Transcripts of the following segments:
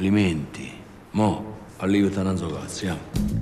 Complimenti. Mo, all'Iuta non so cazzo,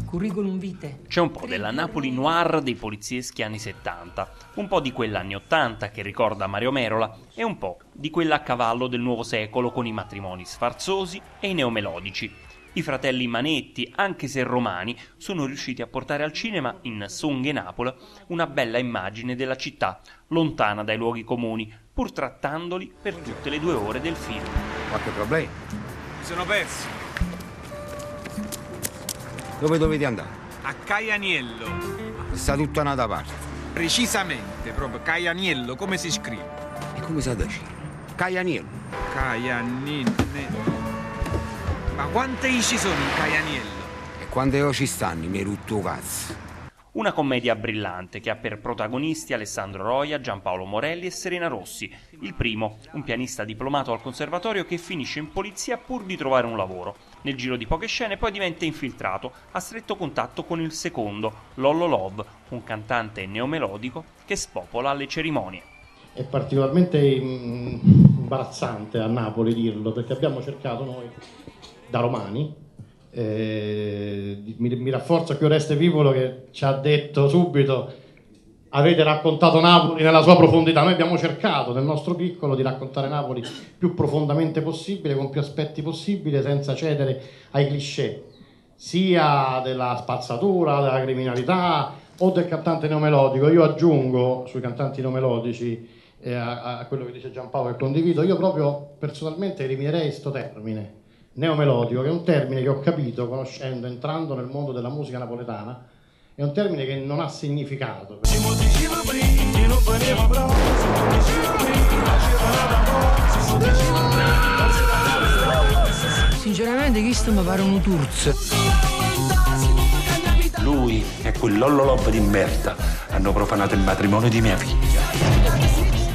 Curriculum vitae. C'è un po' della Napoli noir dei polizieschi anni 70, un po' di quella anni 80 che ricorda Mario Merola e un po' di quella a cavallo del nuovo secolo con i matrimoni sfarzosi e i neomelodici. I fratelli Manetti, anche se romani, sono riusciti a portare al cinema in Sunghe Napola una bella immagine della città, lontana dai luoghi comuni, pur trattandoli per tutte le 2 ore del film. Qualche problema? Mi sono perso. Dove dovete andare? A Caianiello. Sta tutta un'altra parte. Precisamente, proprio Caianiello, come si scrive? E come sa da Cina? Caianiello. Caianiello. Ma quante I ci sono in Caianiello? E quando io ci stanno, mi rutto cazzo. Una commedia brillante che ha per protagonisti Alessandro Roia, Giampaolo Morelli e Serena Rossi. Il primo, un pianista diplomato al conservatorio che finisce in polizia pur di trovare un lavoro. Nel giro di poche scene poi diventa infiltrato, a stretto contatto con il secondo, Lollo Love, un cantante neomelodico che spopola le cerimonie. È particolarmente imbarazzante a Napoli dirlo, perché abbiamo cercato noi, da romani, mi rafforza qui Oreste Vivolo che ci ha detto subito: avete raccontato Napoli nella sua profondità. Noi abbiamo cercato nel nostro piccolo di raccontare Napoli più profondamente possibile, con più aspetti possibili, senza cedere ai cliché sia della spazzatura, della criminalità o del cantante neomelodico. Io aggiungo sui cantanti neomelodici a quello che dice Giampaolo, che condivido, io proprio personalmente eliminerei questo termine neomelodico, che è un termine che ho capito conoscendo, entrando nel mondo della musica napoletana, è un termine che non ha significato. Sinceramente questo mi pare un turz. Lui e quel Lollo Love di merda hanno profanato il matrimonio di mia figlia.